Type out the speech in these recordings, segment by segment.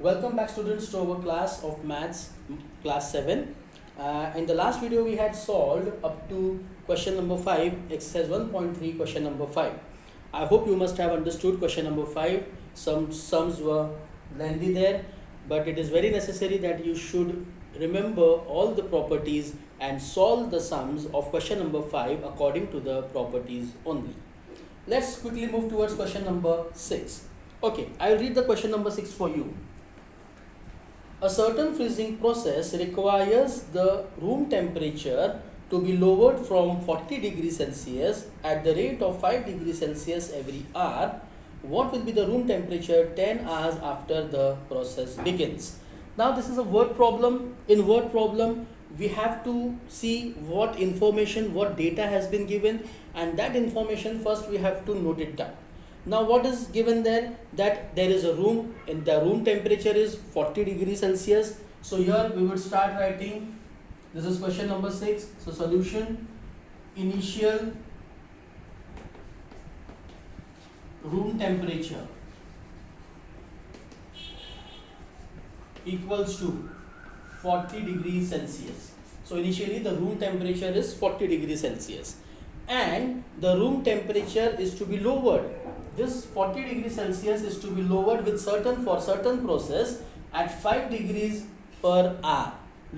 Welcome back students to our class of maths, class 7. In the last video we had solved up to question number 5, exercise 1.3, question number 5. I hope you must have understood question number 5. Some sums were lengthy there, but it is very necessary that you should remember all the properties and solve the sums of question number 5 according to the properties only. Let's quickly move towards question number 6. Okay, I will read the question number 6 for you. A certain freezing process requires the room temperature to be lowered from 40 degrees Celsius at the rate of 5 degrees Celsius every hour. What will be the room temperature 10 hours after the process begins? Now this is a word problem. In word problem, we have to see what information, what data has been given, and that information first we have to note it down. Now what is given there? That there is a room and the room temperature is 40 degrees Celsius. So here we would start writing, this is question number 6. So solution, initial room temperature equals to 40 degrees Celsius. So initially the room temperature is 40 degrees Celsius and the room temperature is to be lowered. This 40 degrees Celsius is to be lowered with certain process at 5 degrees per hour.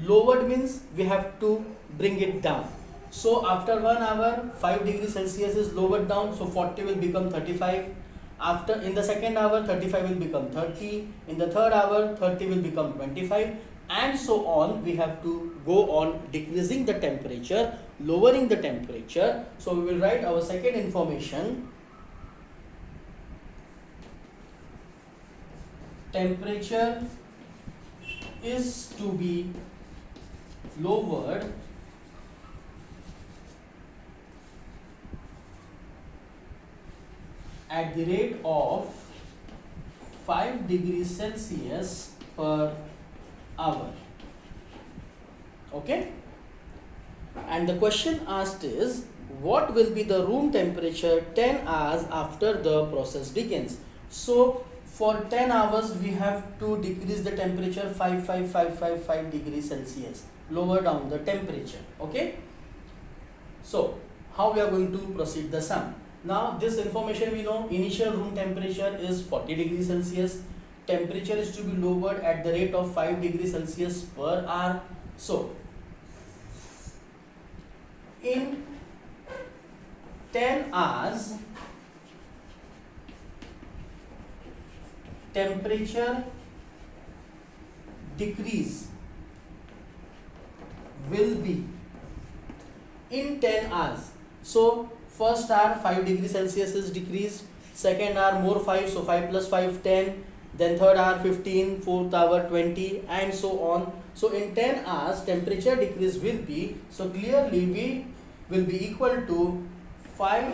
Lowered means we have to bring it down. So after 1 hour 5 degrees Celsius is lowered down, so 40 will become 35. After in the second hour 35 will become 30. In the third hour 30 will become 25, and so on. We have to go on decreasing the temperature, lowering the temperature. So we will write our second information. Temperature is to be lowered at the rate of 5 degrees Celsius per hour. Okay? And the question asked is, what will be the room temperature 10 hours after the process begins? So for 10 hours we have to decrease the temperature 5 degrees Celsius, lower down the temperature. Okay, so how we are going to proceed the sum? Now this information we know, initial room temperature is 40 degrees Celsius, temperature is to be lowered at the rate of 5 degrees Celsius per hour. So in 10 hours temperature decrease will be in 10 hours. So first hour 5 degrees Celsius is decreased, second hour more 5, so 5 plus 5 10, then third hour 15, fourth hour 20, and so on. So in 10 hours temperature decrease will be, so clearly we will be equal to 5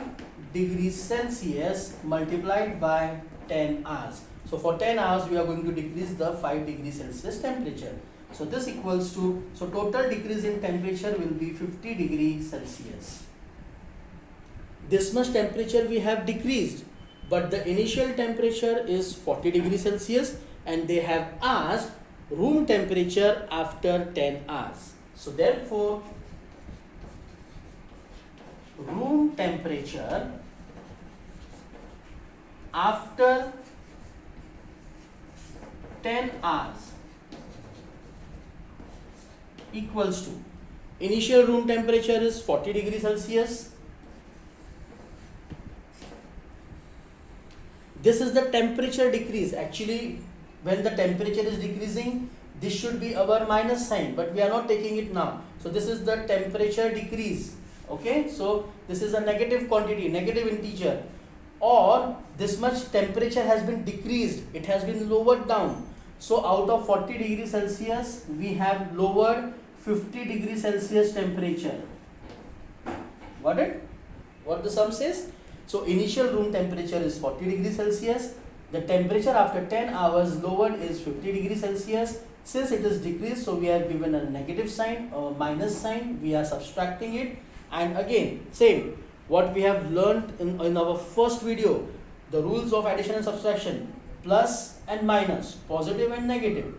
degrees Celsius multiplied by 10 hours. So for 10 hours we are going to decrease the 5 degrees Celsius temperature. So this equals to, so total decrease in temperature will be 50 degrees Celsius. This much temperature we have decreased, but the initial temperature is 40 degrees Celsius and they have asked room temperature after 10 hours. So therefore room temperature after 10 hours equals to, initial room temperature is 40 degrees Celsius. This is the temperature decrease. Actually, when the temperature is decreasing, this should be our minus sign, but we are not taking it now. So this is the temperature decrease. Okay, so this is a negative quantity, negative integer, or this much temperature has been decreased, it has been lowered down. So out of 40 degrees Celsius we have lowered 50 degrees Celsius temperature. Got it? What the sum says? So initial room temperature is 40 degrees Celsius, the temperature after 10 hours lowered is 50 degrees Celsius. Since it is decreased, so we have given a negative sign, a minus sign, we are subtracting it. And again same, what we have learned in our first video, the rules of addition and subtraction. Plus and minus, positive and negative.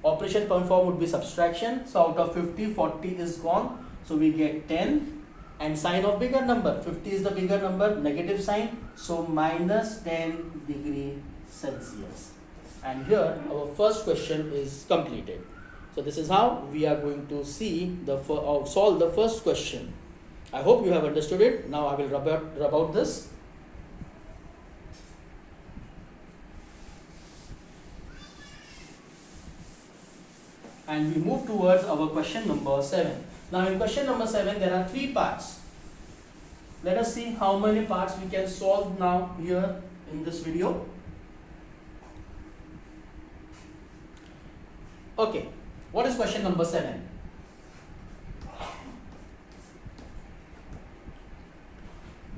Operation performed would be subtraction. So out of 50, 40 is gone. So we get 10 and sign of bigger number. 50 is the bigger number, negative sign. So minus 10 degree Celsius. And here our first question is completed. So this is how we are going to see solve the first question. I hope you have understood it. Now I will rub out this. And we move towards our question number 7. Now in question number 7 there are 3 parts. Let us see how many parts we can solve now here in this video. Okay, what is question number 7?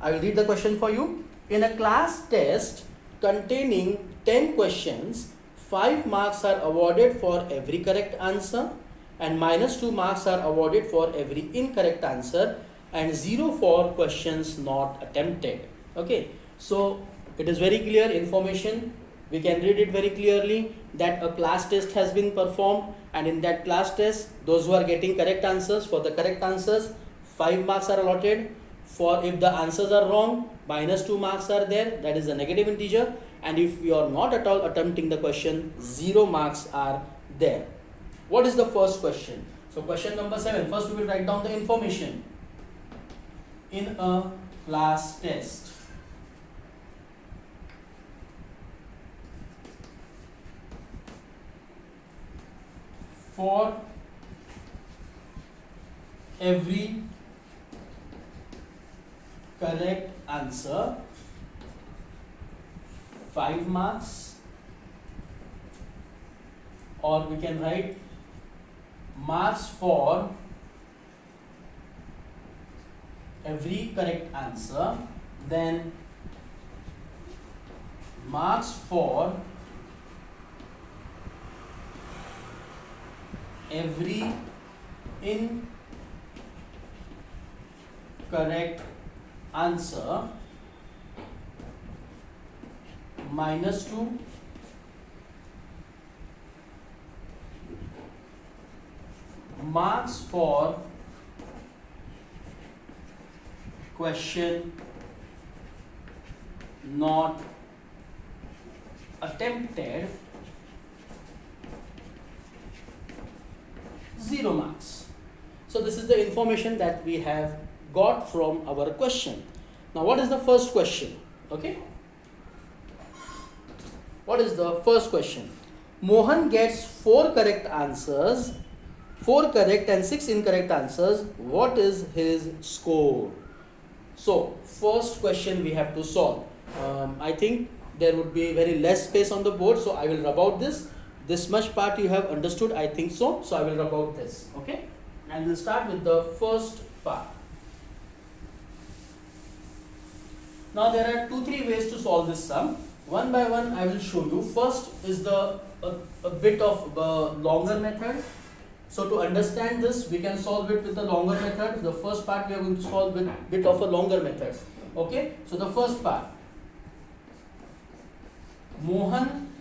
I will read the question for you. In a class test containing 10 questions, 5 marks are awarded for every correct answer and minus 2 marks are awarded for every incorrect answer and 0 for questions not attempted. Okay, so it is very clear information. We can read it very clearly that a class test has been performed, and in that class test those who are getting correct answers, for the correct answers 5 marks are allotted. For if the answers are wrong, minus 2 marks are there, that is a negative integer, and if you are not at all attempting the question, 0 marks are there. What is the first question? So question number 7, first we will write down the information. In a class test, for every correct answer, 5 marks, or we can write marks for every correct answer, then marks for every incorrect answer, minus 2 marks for question not attempted, 0 marks. So this is the information that we have got from our question. Now what is the first question? Okay, what is the first question? Mohan gets 4 correct answers, 4 correct and 6 incorrect answers. What is his score? So first question we have to solve. I think there would be very less space on the board, so I will rub out this. This much part you have understood, I think so. So I will rub out this. Okay, and we'll start with the first part. Now there are 2-3 ways to solve this sum. One by one I will show you. First is a bit of longer method. So to understand this, we can solve it with the longer method. The first part we are going to solve with bit of a longer method. Okay, so the first part, Mohan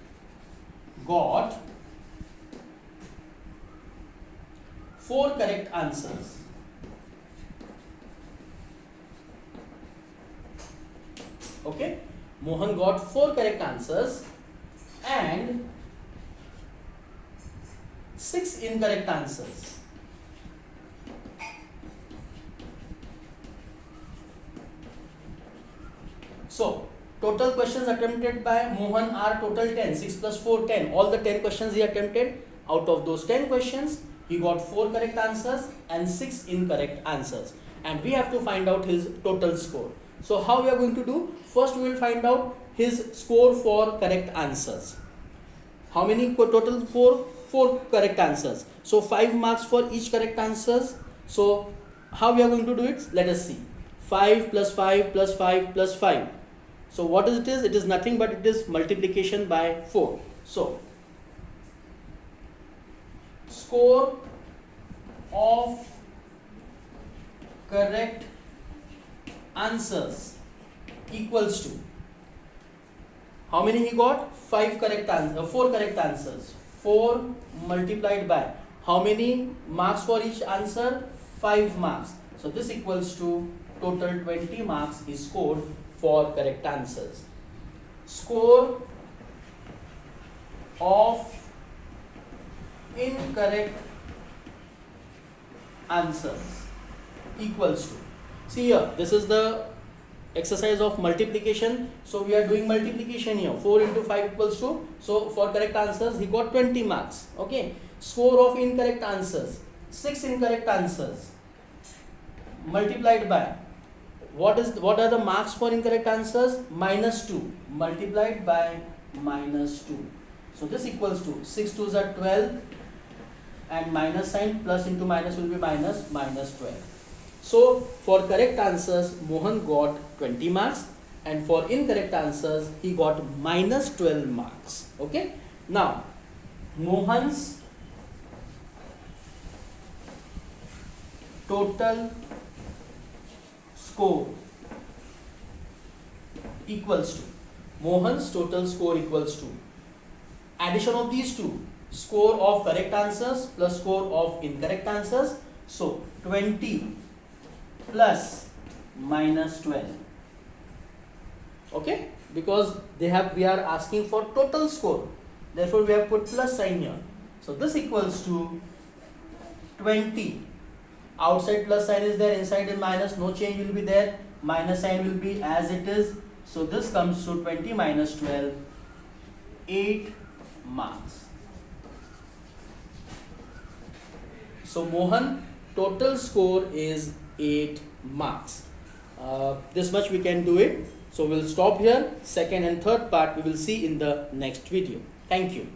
got 4 correct answers. Okay, Mohan got 4 correct answers and 6 incorrect answers. So total questions attempted by Mohan are total 10. 6 plus 4, 10. All the 10 questions he attempted. Out of those 10 questions, he got 4 correct answers and 6 incorrect answers. And we have to find out his total score. So how we are going to do? First we will find out his score for correct answers. How many total? 4 correct answers. So 5 marks for each correct answers. So how we are going to do it? Let us see. 5 plus 5 plus 5 plus 5. So what is it is? It is nothing but it is multiplication by 4. So score of correct answers equals to How many he got? 5 correct answers, 4 correct answers. 4 multiplied by how many marks for each answer? 5 marks. So this equals to total 20 marks he scored for correct answers. Score of incorrect answers equals to, see here, this is the exercise of multiplication, so we are doing multiplication here. 4 into 5 equals to, so for correct answers he got 20 marks. Okay, score of incorrect answers, 6 incorrect answers multiplied by what are the marks for incorrect answers? -2 multiplied by -2. So this equals to 6 2s are 12 and minus sign, plus into minus will be minus 12. So for correct answers Mohan got 20 marks, and for incorrect answers he got -12 marks. Okay, now Mohan's total score equals to, Mohan's total score equals to addition of these two, score of correct answers plus score of incorrect answers. So 20 plus -12. Okay, because we are asking for total score, therefore we have put plus sign here. So this equals to 20, outside plus sign is there, inside is minus, no change will be there, minus sign will be as it is. So this comes to 20 minus 12, 8 marks. So Mohan total score is 8 marks. This much we can do it. So we'll stop here. Second and third part we will see in the next video. Thank you.